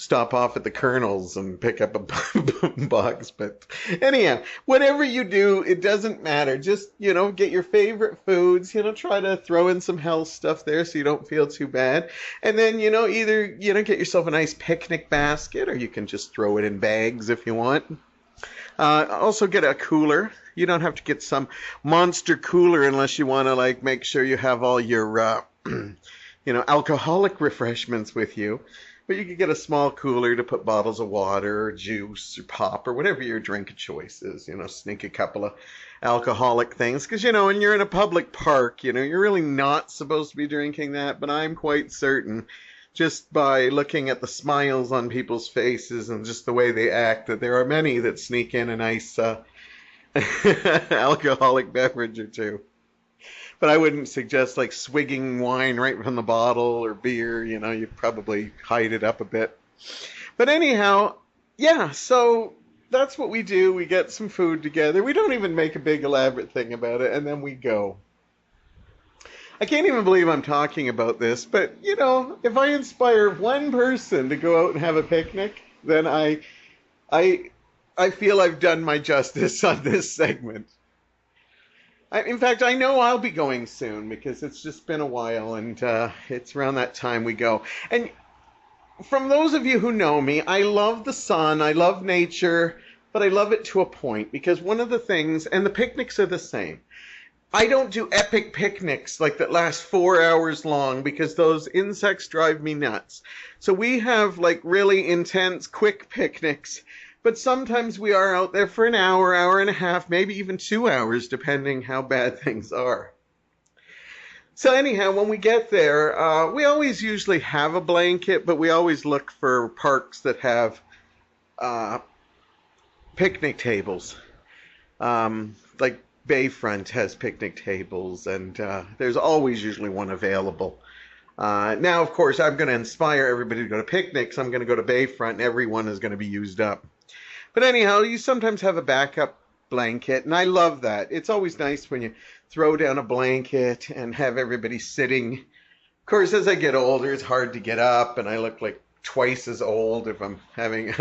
stop off at the Colonel's and pick up a box. But anyhow, whatever you do, it doesn't matter. Just, you know, get your favorite foods, you know, try to throw in some health stuff there so you don't feel too bad. And then, you know, either, you know, get yourself a nice picnic basket, or you can just throw it in bags if you want. Also get a cooler. You don't have to get some monster cooler unless you want to, like, make sure you have all your, you know, alcoholic refreshments with you. But you could get a small cooler to put bottles of water or juice or pop or whatever your drink of choice is. You know, sneak a couple of alcoholic things. Because, you know, when you're in a public park, you know, you're really not supposed to be drinking that. But I'm quite certain, just by looking at the smiles on people's faces and just the way they act, that there are many that sneak in a nice alcoholic beverage or two. But I wouldn't suggest like swigging wine right from the bottle or beer. You know, you'd probably hide it up a bit. But anyhow, yeah, so that's what we do. We get some food together. We don't even make a big elaborate thing about it, and then we go. I can't even believe I'm talking about this, but, you know, if I inspire one person to go out and have a picnic, then I feel I've done my justice on this segment. In fact, I know I'll be going soon, because it's just been a while, and it's around that time we go. And from those of you who know me, I love the sun, I love nature, but I love it to a point, because one of the things, and the picnics are the same, I don't do epic picnics like that last 4 hours long, because those insects drive me nuts. So we have like really intense, quick picnics. But sometimes we are out there for an hour, hour and a half, maybe even 2 hours, depending how bad things are. So anyhow, when we get there, we always usually have a blanket, but we always look for parks that have picnic tables. Like Bayfront has picnic tables, and there's always usually one available. Now, of course, I'm going to inspire everybody to go to picnics. I'm going to go to Bayfront, and everyone is going to be used up. But anyhow, you sometimes have a backup blanket, and I love that. It's always nice when you throw down a blanket and have everybody sitting. Of course, as I get older, it's hard to get up, and I look like twice as old if I'm having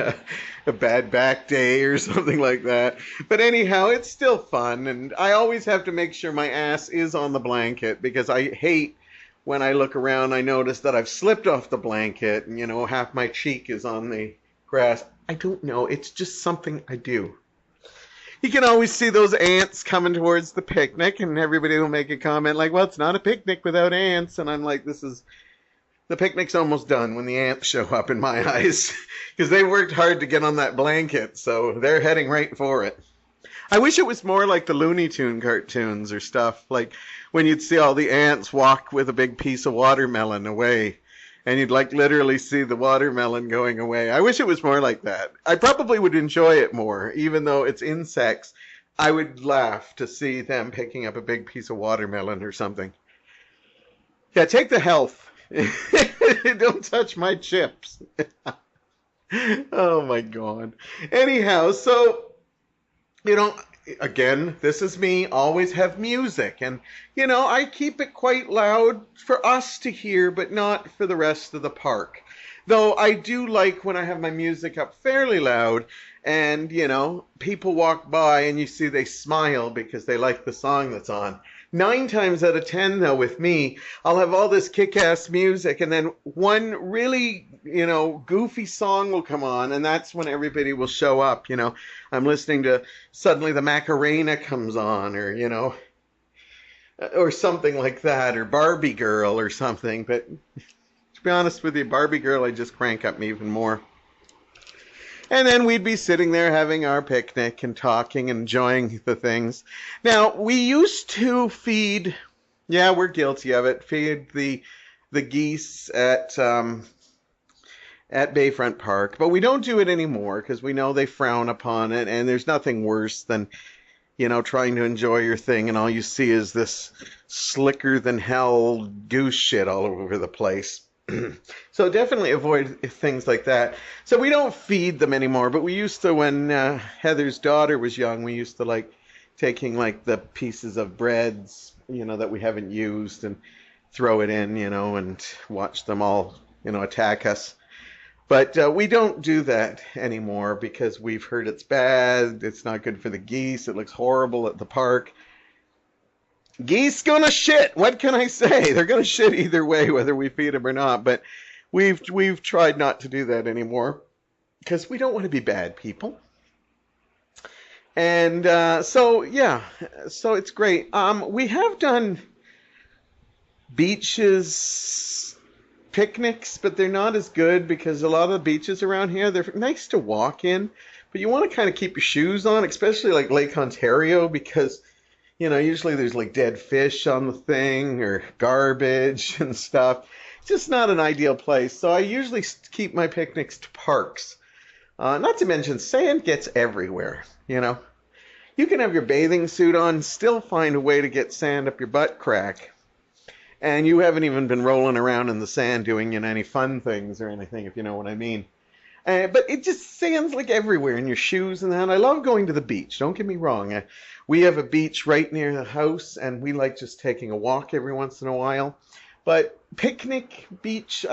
a bad back day or something like that. But anyhow, it's still fun, and I always have to make sure my ass is on the blanket, because I hate when I look around, I notice that I've slipped off the blanket, and, you know, half my cheek is on the grass. I don't know. It's just something I do. You can always see those ants coming towards the picnic, and everybody will make a comment like, well, it's not a picnic without ants. And I'm like, the picnic's almost done when the ants show up in my eyes, because they worked hard to get on that blanket, so they're heading right for it. I wish it was more like the Looney Tune cartoons or stuff, like when you'd see all the ants walk with a big piece of watermelon away, and you'd like literally see the watermelon going away. I wish it was more like that. I probably would enjoy it more, even though it's insects. I would laugh to see them picking up a big piece of watermelon or something. Yeah, take the health. Don't touch my chips. Oh my God. Anyhow, so, you know, again, this is me, always have music. And, you know, I keep it quite loud for us to hear, but not for the rest of the park. Though I do like when I have my music up fairly loud and, you know, people walk by and you see they smile because they like the song that's on. 9 times out of 10, though, with me, I'll have all this kick-ass music, and then one really, you know, goofy song will come on, and that's when everybody will show up, you know. I'm listening to, suddenly the Macarena comes on, or, you know, or something like that, or Barbie Girl or something. But to be honest with you, Barbie Girl, I just crank up me even more. And then we'd be sitting there having our picnic and talking and enjoying the things. Now, we used to feed, yeah, we're guilty of it, feed the geese at at Bayfront Park, but we don't do it anymore because we know they frown upon it, and there's nothing worse than, trying to enjoy your thing and all you see is this slicker than hell goose shit all over the place. So definitely avoid things like that. So we don't feed them anymore, but we used to, when Heather's daughter was young, we used to like taking like the pieces of breads, that we haven't used and throw it in, and watch them all, attack us. But we don't do that anymore because we've heard it's bad. It's not good for the geese. It looks horrible at the park. Geese gonna shit. What can I say? They're gonna shit either way, whether we feed them or not. But we've tried not to do that anymore because we don't want to be bad people. And so it's great. We have done beaches, picnics, but they're not as good because a lot of the beaches around here, they're nice to walk in, but you want to kind of keep your shoes on, especially like Lake Ontario, because usually there's like dead fish on the thing or garbage and stuff. It's just not an ideal place. So I usually keep my picnics to parks. Not to mention sand gets everywhere, You can have your bathing suit on, still find a way to get sand up your butt crack. And you haven't even been rolling around in the sand doing any fun things or anything, if you know what I mean. But it just sand's like everywhere in your shoes and that. I love going to the beach. Don't get me wrong. We have a beach right near the house, and we like just taking a walk every once in a while. But picnic, beach,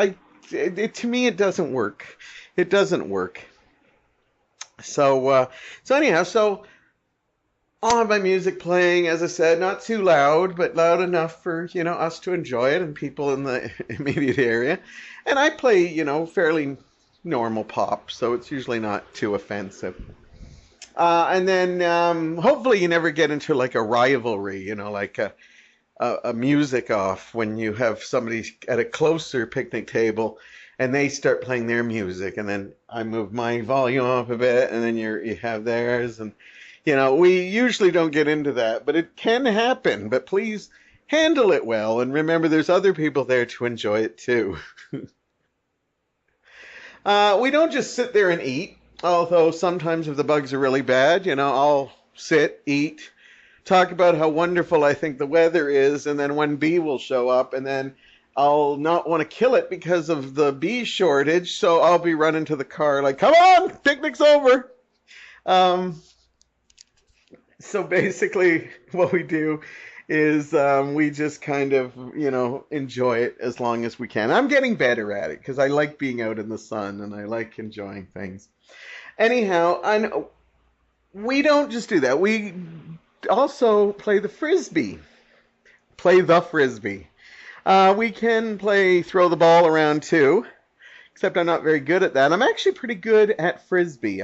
to me, it doesn't work. It doesn't work. So anyhow, I'll have my music playing, as I said, not too loud, but loud enough for, us to enjoy it and people in the immediate area. And I play, fairly normal pop, so it's usually not too offensive. And then hopefully you never get into like a rivalry, like a music off when you have somebody at a closer picnic table and they start playing their music, and then I move my volume up a bit, and then you have theirs, and we usually don't get into that, but it can happen. But please handle it well, and remember there's other people there to enjoy it too. We don't just sit there and eat, although sometimes if the bugs are really bad, I'll sit, eat, talk about how wonderful I think the weather is, and then one bee will show up, and then I'll not want to kill it because of the bee shortage, so I'll be running to the car like, come on, picnic's over. So basically what we do is we just kind of, enjoy it as long as we can. I'm getting better at it because I like being out in the sun and I like enjoying things. Anyhow, we don't just do that. We also play the frisbee. We can play throw the ball around too, except I'm not very good at that. I'm actually pretty good at frisbee.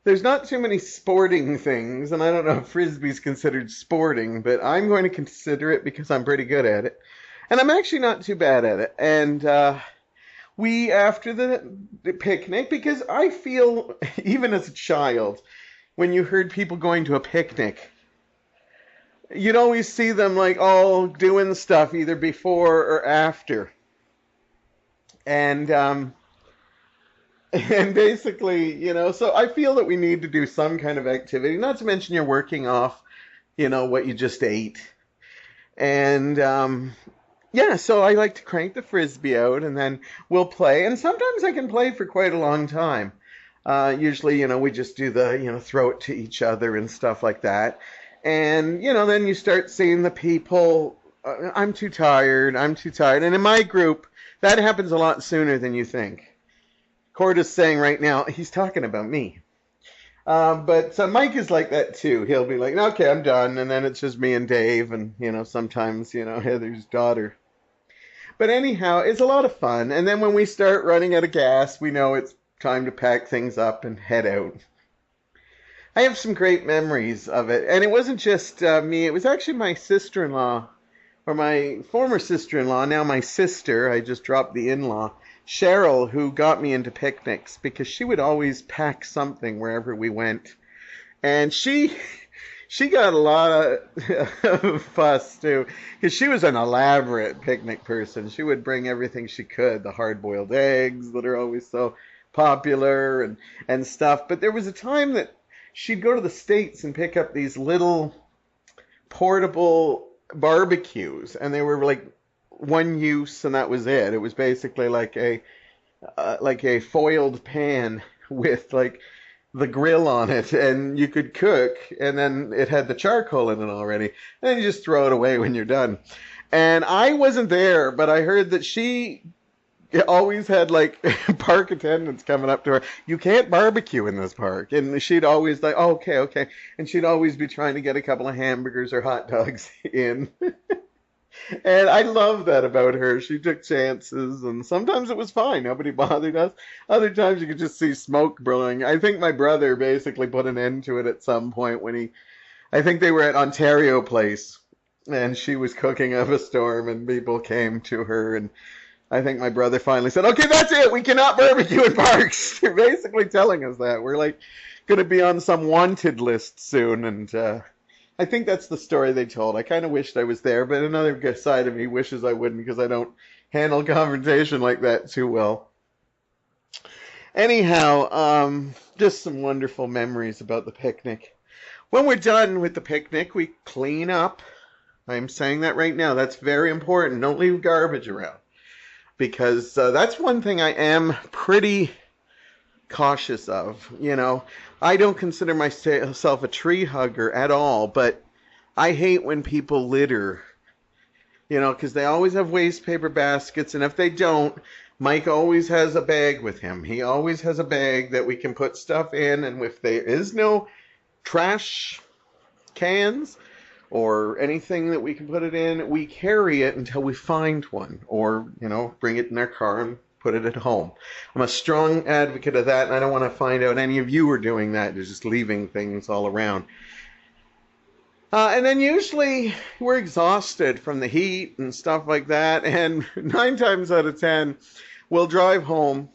There's not too many sporting things, and I don't know if frisbee's considered sporting, but I'm going to consider it because I'm pretty good at it. And I'm actually not too bad at it. And we, after the picnic, because I feel, even as a child, when you heard people going to a picnic, you'd always see them like all doing stuff either before or after. And basically, so I feel that we need to do some kind of activity, not to mention you're working off, what you just ate. And, so I like to crank the frisbee out and then we'll play. And sometimes I can play for quite a long time. Usually, we just do the, throw it to each other and stuff like that. And, then you start seeing the people, I'm too tired. And in my group, that happens a lot sooner than you think. Cord is saying right now, he's talking about me. But Mike is like that too. He'll be like, okay, I'm done. And then it's just me and Dave and, sometimes, Heather's daughter. But anyhow, it's a lot of fun. And then when we start running out of gas, we know it's time to pack things up and head out. I have some great memories of it. And it wasn't just me. It was actually my sister-in-law, or my former sister-in-law, now my sister. I just dropped the in-law. Cheryl, who got me into picnics because she would always pack something wherever we went. And she she got a lot of fuss too, because she was an elaborate picnic person. She would bring everything she could, the hard-boiled eggs that are always so popular and stuff. But there was a time that she'd go to the States and pick up these little portable barbecues, and they were like one use, and that was it. It was basically like a foiled pan with like the grill on it, and you could cook, and then it had the charcoal in it already, and then you just throw it away when you're done. And I wasn't there, but I heard that she always had like park attendants coming up to her. You can't barbecue in this park, and she'd always like, oh, okay, okay, and she'd always be trying to get a couple of hamburgers or hot dogs in. And I love that about her. She took chances, and sometimes it was fine. Nobody bothered us. Other times you could just see smoke brewing. I think my brother basically put an end to it at some point when I think they were at Ontario Place, and she was cooking up a storm, and people came to her, and I think my brother finally said, okay, that's it. We cannot barbecue in parks. They're basically telling us that. We're like going to be on some wanted list soon, and I think that's the story they told. I kind of wished I was there, but another side of me wishes I wouldn't, because I don't handle confrontation like that too well. Anyhow, just some wonderful memories about the picnic. When we're done with the picnic, we clean up. I'm saying that right now. That's very important. Don't leave garbage around, because that's one thing I am pretty cautious of. You know, I don't consider myself a tree hugger at all, but I hate when people litter, you know, because they always have waste paper baskets, and if they don't, Mike always has a bag with him. He always has a bag that we can put stuff in, and if there is no trash cans or anything that we can put it in, we carry it until we find one, or, you know, bring it in our car and put it at home. I'm a strong advocate of that, and I don't want to find out any of you are doing that. You're just leaving things all around. And then usually we're exhausted from the heat and stuff like that, and 9 times out of 10, we'll drive home.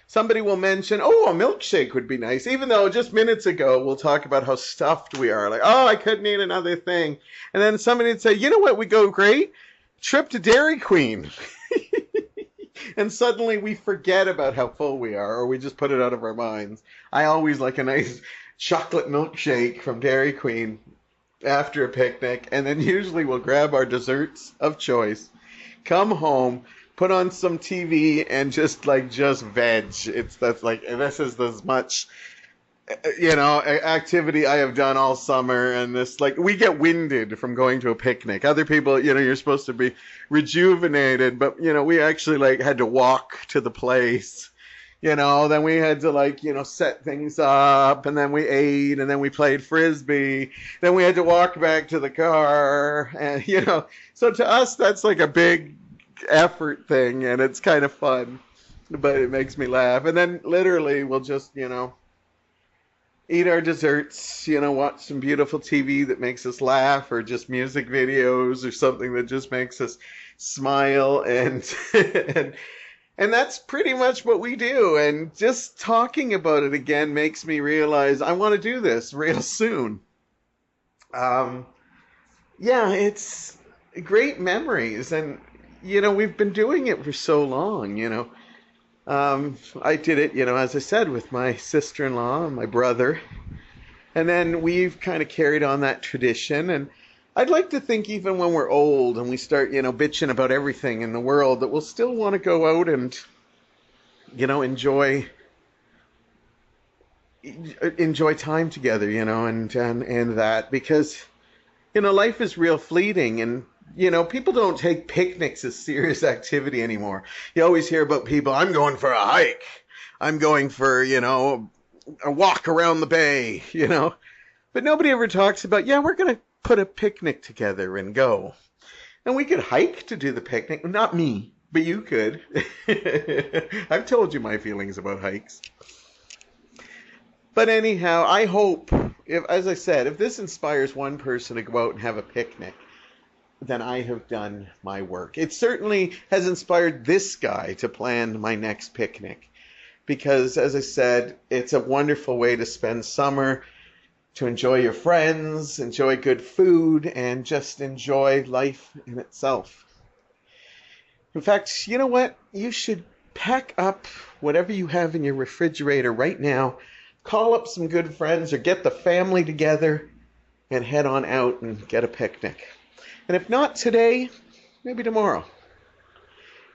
Somebody will mention, oh, a milkshake would be nice, even though just minutes ago we'll talk about how stuffed we are. Like, oh, I couldn't eat another thing. And then somebody would say, you know what would go great? Trip to Dairy Queen. And suddenly we forget about how full we are, or we just put it out of our minds. I always like a nice chocolate milkshake from Dairy Queen after a picnic, and then usually we'll grab our desserts of choice, come home, put on some TV, and just veg. This is as much, you know, activity I have done all summer, and this, like, we get winded from going to a picnic. Other people, you know, you're supposed to be rejuvenated, but, you know, we actually, like, had to walk to the place, you know, then we had to, like, you know, set things up, and then we ate, and then we played Frisbee, then we had to walk back to the car, and, you know, so to us, that's like a big effort thing, and it's kind of fun, but it makes me laugh. And then literally we'll just, you know, eat our desserts, you know, watch some beautiful TV that makes us laugh, or just music videos or something that just makes us smile, and and that's pretty much what we do. And just talking about it again makes me realize I want to do this real soon. Yeah, it's great memories, and you know, we've been doing it for so long, you know. I did it, you know, as I said, with my sister-in-law and my brother. And then we've kind of carried on that tradition. And I'd like to think even when we're old and we start, you know, bitching about everything in the world, that we'll still want to go out and, you know, enjoy time together, you know, and that, because, you know, life is real fleeting, and you know, people don't take picnics as serious activity anymore. You always hear about people, I'm going for a hike. I'm going for, you know, a walk around the bay, you know. But nobody ever talks about, yeah, we're going to put a picnic together and go. And we could hike to do the picnic. Not me, but you could. I've told you my feelings about hikes. But anyhow, I hope, as I said, if this inspires one person to go out and have a picnic, then I have done my work. It certainly has inspired this guy to plan my next picnic, because, as I said, it's a wonderful way to spend summer. to enjoy your friends, enjoy good food, and just enjoy life in itself. In fact, you know what? You should pack up whatever you have in your refrigerator right now, call up some good friends, or get the family together and head on out and get a picnic. And if not today, maybe tomorrow.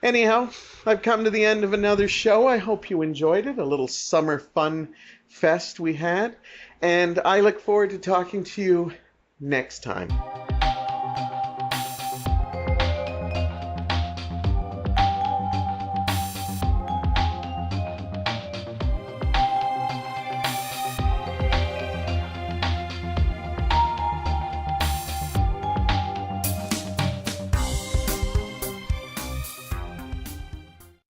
Anyhow, I've come to the end of another show. I hope you enjoyed it, a little summer fun fest we had. And I look forward to talking to you next time.